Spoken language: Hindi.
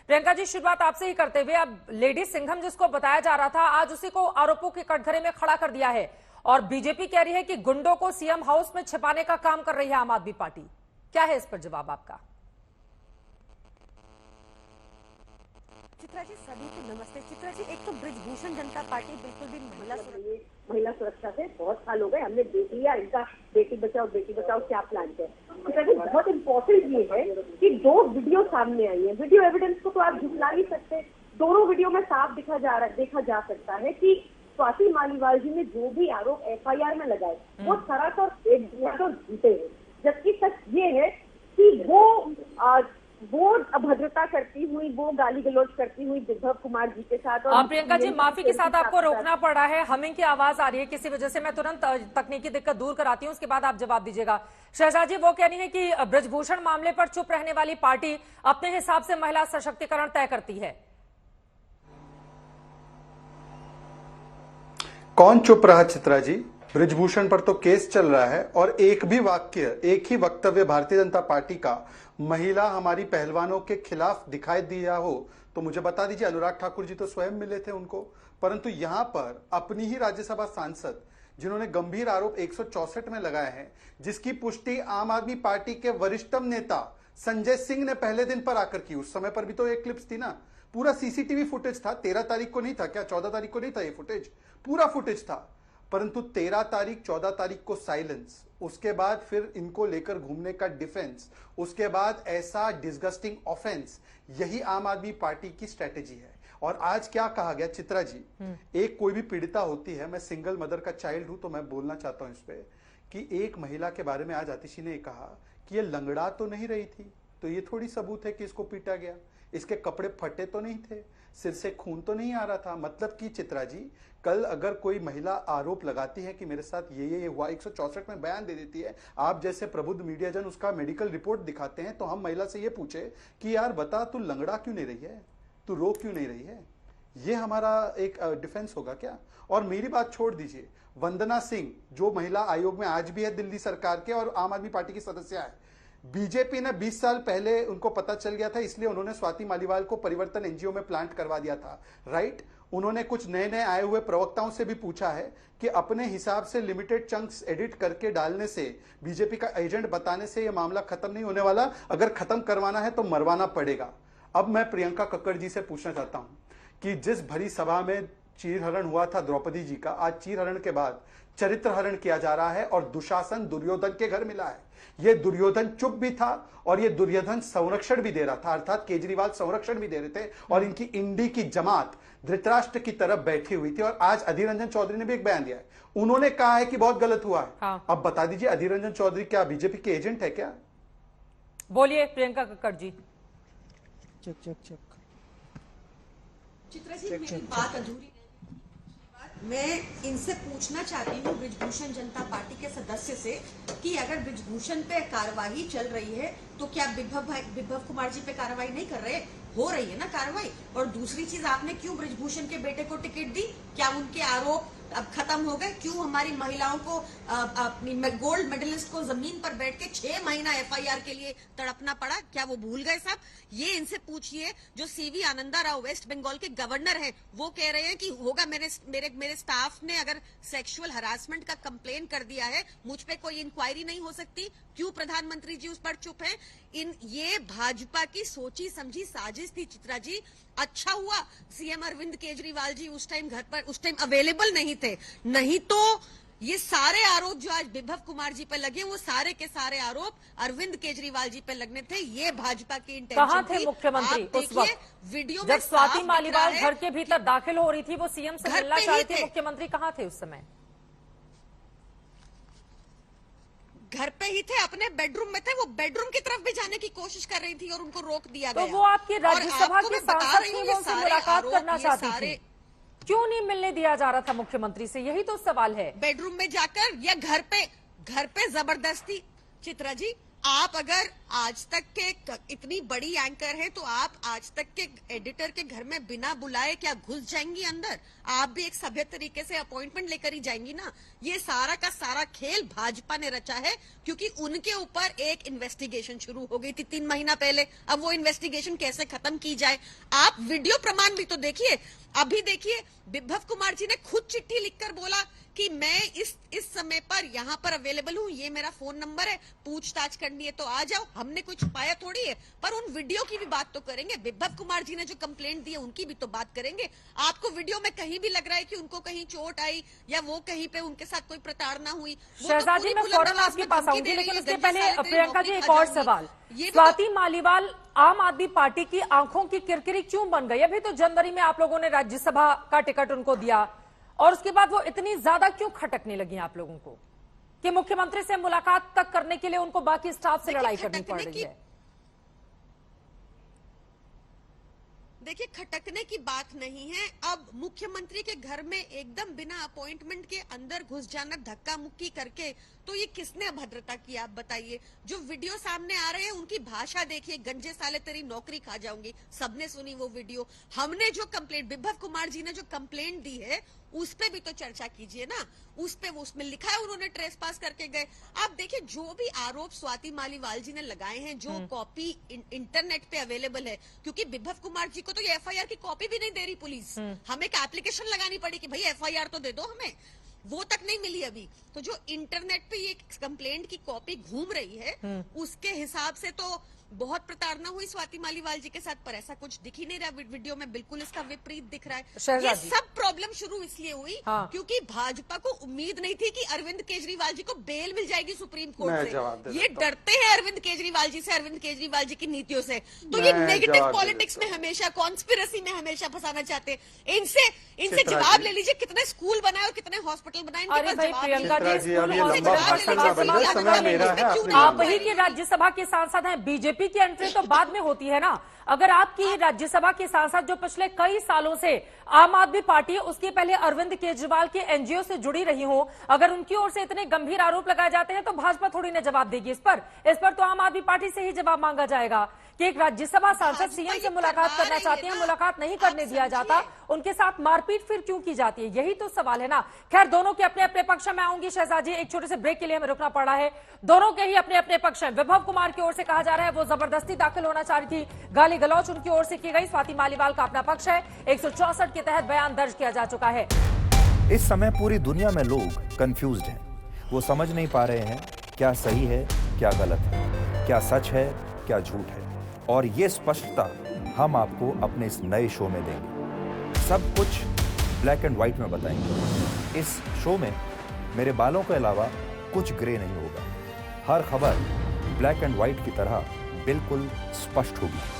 प्रियंका जी, शुरुआत आपसे ही करते हुए, अब लेडी सिंघम जिसको बताया जा रहा था, आज उसी को आरोपों के कटघरे में खड़ा कर दिया है और बीजेपी कह रही है कि गुंडों को सीएम हाउस में छिपाने का काम कर रही है आम आदमी पार्टी। क्या है इस पर जवाब आपका? चित्रा जी, सभी को नमस्ते। चित्रा जी, एक तो ब्रिजभूषण जनता पार्टी बिल्कुल भी महिला सुरक्षा से बहुत साल हो गए, हमने देख लिया इनका बेटी बचाओ क्या प्लान है। चित्रा जी, बहुत इम्पोर्टेंट ये है कि दो वीडियो सामने आई है। वीडियो एविडेंस को तो आप झुठला नहीं सकते। दोनों वीडियो में साफ देखा जा सकता है कि स्वाति मालीवाल जी ने जो भी आरोप एफआईआर में लगाए वो सरासर झूठे हैं। जबकि सच ये है कि वो अभद्रता करती हुई, वो गाली गलौज करती हुई विभव कुमार जी के साथ। और प्रियंका जी, माफी के साथ आपको रोकना पड़ा है, हमिंग की आवाज आ रही है किसी वजह से। मैं तुरंत तकनीकी दिक्कत दूर कराती हूँ, उसके बाद आप जवाब दीजिएगा। शहजाद जी, वो कह रही है कि ब्रिजभूषण मामले पर चुप रहने वाली पार्टी अपने हिसाब से महिला सशक्तिकरण तय करती है। कौन चुप रहा चित्रा जी? ब्रिजभूषण पर तो केस चल रहा है और एक भी वाक्य, एक ही वक्तव्य भारतीय जनता पार्टी का महिला हमारी पहलवानों के खिलाफ दिखाई दिया हो तो मुझे बता दीजिए। अनुराग ठाकुर जी तो स्वयं मिले थे उनको, परंतु यहां पर अपनी ही राज्यसभा सांसद जिन्होंने गंभीर आरोप 164 में लगाए हैं, जिसकी पुष्टि आम आदमी पार्टी के वरिष्ठतम नेता संजय सिंह ने पहले दिन पर आकर की। उस समय पर भी तो एक क्लिप्स थी ना, पूरा सीसीटीवी फुटेज था। 13 तारीख को नहीं था क्या? 14 तारीख को नहीं था ये फुटेज? पूरा फुटेज था। परंतु 13 तारीख 14 तारीख को साइलेंस, उसके बाद फिर इनको लेकर घूमने का डिफेंस, उसके बाद ऐसा डिस्गस्टिंग ऑफेंस। यही आम आदमी पार्टी की स्ट्रेटेजी है। और आज क्या कहा गया चित्रा जी, एक कोई भी पीड़िता होती है, मैं सिंगल मदर का चाइल्ड हूं तो मैं बोलना चाहता हूं इस पे, कि एक महिला के बारे में आज आतिशी ने कहा कि ये लंगड़ा तो नहीं रही थी, तो ये थोड़ी सबूत है कि इसको पीटा गया। इसके कपड़े फटे तो नहीं थे, सिर से खून तो नहीं आ रहा था। मतलब कि चित्रा जी, कल अगर कोई महिला आरोप लगाती है कि मेरे साथ ये हुआ, 164 में बयान दे देती है, आप जैसे प्रबुद्ध मीडिया जन उसका मेडिकल रिपोर्ट दिखाते हैं, तो हम महिला से ये पूछे कि यार बता, तू लंगड़ा क्यों नहीं रही है, तू रो क्यों नहीं रही है? ये हमारा एक डिफेंस होगा क्या? और मेरी बात छोड़ दीजिए, वंदना सिंह जो महिला आयोग में आज भी है दिल्ली सरकार के और आम आदमी पार्टी की सदस्य है, बीजेपी ने 20 साल पहले उनको पता चल गया था, इसलिए उन्होंने स्वाति मालीवाल को परिवर्तन एनजीओ में प्लांट करवा दिया था, राइट? उन्होंने कुछ नए नए आए हुए प्रवक्ताओं से भी पूछा है कि अपने हिसाब से लिमिटेड चंक्स एडिट करके डालने से, बीजेपी का एजेंट बताने से यह मामला खत्म नहीं होने वाला। अगर खत्म करवाना है तो मरवाना पड़ेगा। अब मैं प्रियंका कक्कड़ जी से पूछना चाहता हूं कि जिस भरी सभा में चीरहरण हुआ था द्रौपदी जी का, आज चीरहरण के बाद चरित्र हरण किया जा रहा है और दुशासन दुर्योधन के घर मिला है। यह दुर्योधन चुप भी था और यह दुर्योधन संरक्षण भी दे रहा था, अर्थात केजरीवाल संरक्षण भी दे रहे थे और इनकी इंडी की जमात धृतराष्ट्र की तरफ बैठी हुई थी। और आज अधीर रंजन चौधरी ने भी एक बयान दिया है, उन्होंने कहा है कि बहुत गलत हुआ है। हाँ। अब बता दीजिए, अधीर रंजन चौधरी क्या बीजेपी के एजेंट है क्या? बोलिए प्रियंका कक्कड़ जी। चक चित्रा जी, मेरी बात अधूरी। मैं इनसे पूछना चाहती हूँ, ब्रिजभूषण जनता पार्टी के सदस्य से, कि अगर ब्रिजभूषण पे कार्रवाई चल रही है तो क्या विभव कुमार जी पे कार्रवाई नहीं कर रहे? हो रही है ना कार्रवाई। और दूसरी चीज, आपने क्यों ब्रिजभूषण के बेटे को टिकट दी? क्या उनके आरोप अब खत्म हो गए? क्यों हमारी महिलाओं को, गोल्ड मेडलिस्ट को जमीन पर बैठ के 6 महीना एफआईआर के लिए तड़पना पड़ा? क्या वो भूल गए साहब? ये इनसे पूछिए। जो सीवी आनंदा राव वेस्ट बंगाल के गवर्नर हैं, वो कह रहे हैं कि होगा, मेरे स्टाफ ने अगर सेक्सुअल हरासमेंट का कंप्लेन कर दिया है, मुझ पे कोई इंक्वायरी नहीं हो सकती। क्यों प्रधानमंत्री जी उस पर चुप हैं? ये भाजपा की सोची समझी साजिश थी चित्रा जी। अच्छा हुआ सीएम अरविंद केजरीवाल जी उस टाइम अवेलेबल नहीं थे, नहीं तो ये सारे आरोप जो आज विभव कुमार जी पे लगे, वो सारे के सारे आरोप अरविंद केजरीवाल जी पे लगने थे। ये भाजपा की इंटेंशन थी। कहां थे मुख्यमंत्री उस वक्त? वीडियो जब स्वाति मालीवाल घर के भीतर दाखिल हो रही थी, वो सीएम से मिलना चाहती थी, मुख्यमंत्री कहां थे उस समय? घर पे ही थे, अपने बेडरूम में थे। वो बेडरूम की तरफ भी जाने की कोशिश कर रही थी और उनको रोक दिया गया। तो वो आपकी राज्यसभा की सांसद थी, वो उनसे मुलाकात करना चाहती थी, क्यों नहीं मिलने दिया जा रहा था मुख्यमंत्री से? यही तो सवाल है। बेडरूम में जाकर या घर पे जबरदस्ती? चित्रा जी, आप अगर आज तक के इतनी बड़ी एंकर है तो आप आज तक के एडिटर के घर में बिना बुलाए क्या घुस जाएंगी अंदर? आप भी एक सभ्य तरीके से अपॉइंटमेंट लेकर ही जाएंगी ना। ये सारा का सारा खेल भाजपा ने रचा है, क्योंकि उनके ऊपर एक इन्वेस्टिगेशन शुरू हो गई थी 3 महीना पहले। अब वो इन्वेस्टिगेशन कैसे खत्म की जाए, आप वीडियो प्रमाण भी तो देखिए। अभी देखिए, बिभव कुमार जी ने खुद चिट्ठी लिखकर बोला कि मैं इस समय पर यहाँ पर अवेलेबल हूँ, ये मेरा फोन नंबर है, पूछताछ करनी है तो आ जाओ। हमने कुछ पाया थोड़ी है, पर उन वीडियो की भी बात तो करेंगे। बिभव कुमार जी ने जो कंप्लेंट दी है उनकी भी तो बात करेंगे। आपको वीडियो में कहीं भी लग रहा है कि उनको कहीं चोट आई या वो कहीं पे उनके साथ कोई प्रताड़ना हुई? शहजाद जी, मैं फौरन आपके पास आऊंगी, लेकिन उसके पहले प्रियंका जी एक और सवाल। स्वाति मालीवाल आम आदमी पार्टी की आंखों की किरकिरी क्यों बन गई? अभी तो जनवरी में आप लोगों ने राज्यसभा का टिकट उनको दिया, और उसके बाद वो इतनी ज्यादा क्यों खटकने लगी आप लोगों को कि मुख्यमंत्री से मुलाकात तक करने के लिए उनको बाकी स्टाफ से लड़ाई करनी पड़ रही है? देखिए, खटकने की बात नहीं है। अब मुख्यमंत्री के घर में एकदम बिना अपॉइंटमेंट के अंदर घुस जाना, धक्का मुक्की करके, तो ये किसने अभद्रता की आप बताइए? जो वीडियो सामने आ रहे हैं उनकी भाषा देखिए, गंजे साले तेरी नौकरी खा जाऊंगी। सबने सुनी वो वीडियो। हमने जो कंप्लेंट, बिभव कुमार जी ने जो कंप्लेंट दी है उस पे भी तो चर्चा कीजिए ना। उसमें लिखा है उन्होंने ट्रेस पास करके गए। आप देखिए, जो भी आरोप स्वाति मालीवाल जी ने लगाए हैं, जो कॉपी इंटरनेट पे अवेलेबल है, क्योंकि बिभव कुमार जी को तो ये एफआईआर की कॉपी भी नहीं दे रही पुलिस। हमें एक एप्लीकेशन लगानी पड़ी कि भाई एफआईआर तो दे दो हमें, वो तक नहीं मिली अभी। तो जो इंटरनेट पे ये कंप्लेंट की कॉपी घूम रही है, उसके हिसाब से तो बहुत प्रताड़ना हुई स्वाति मालीवाल जी के साथ, पर ऐसा कुछ दिख ही नहीं रहा वीडियो में। बिल्कुल इसका विपरीत दिख रहा है। ये सब प्रॉब्लम शुरू इसलिए हुई क्योंकि भाजपा को उम्मीद नहीं थी कि अरविंद केजरीवाल जी को बेल मिल जाएगी सुप्रीम कोर्ट से। ये डरते हैं अरविंद केजरीवाल जी से, अरविंद केजरीवाल जी की नीतियों से। तो ये नेगेटिव पॉलिटिक्स में हमेशा, कॉन्स्पिरेसी में हमेशा फंसाना चाहते हैं। इनसे जवाब ले लीजिए, कितने स्कूल बनाए और कितने हॉस्पिटल बनाए, आप ही के राज्यसभा के सांसद हैं। बीजेपी की एंट्री तो बाद में होती है ना। अगर आपकी राज्यसभा के सांसद जो पिछले कई सालों से आम आदमी पार्टी, उसके पहले अरविंद केजरीवाल के एनजीओ से जुड़ी रही हो, अगर उनकी ओर से इतने गंभीर आरोप लगाए जाते हैं तो भाजपा थोड़ी ना जवाब देगी इस पर तो आम आदमी पार्टी से ही जवाब मांगा जाएगा कि एक राज्यसभा सांसद सीएम से मुलाकात करना चाहते हैं, मुलाकात नहीं करने दिया जाता, उनके साथ मारपीट फिर क्यों की जाती है? यही तो सवाल है ना। खैर, दोनों के अपने अपने पक्ष में आऊंगी शहजाद जी, एक छोटे से ब्रेक के लिए हमें रुकना पड़ा है। दोनों के ही अपने अपने पक्ष हैं। विभव कुमार की ओर से कहा जा रहा है वो जबरदस्ती दाखिल होना चाह रही थी, गाली गलौच उनकी ओर से की गई। स्वाति मालीवाल का अपना पक्ष है, 164 के तहत बयान दर्ज किया जा चुका है। इस समय पूरी दुनिया में लोग कंफ्यूज्ड हैं। वो समझ नहीं पा रहे हैं क्या सही है, क्या गलत है, क्या सच है, क्या झूठ है। और ये स्पष्टता हम आपको अपने इस नए शो में देंगे। सब कुछ ब्लैक एंड व्हाइट में बताएंगे। इस शो में मेरे बालों के अलावा कुछ ग्रे नहीं होगा। हर खबर ब्लैक एंड व्हाइट की तरह बिल्कुल स्पष्ट होगी।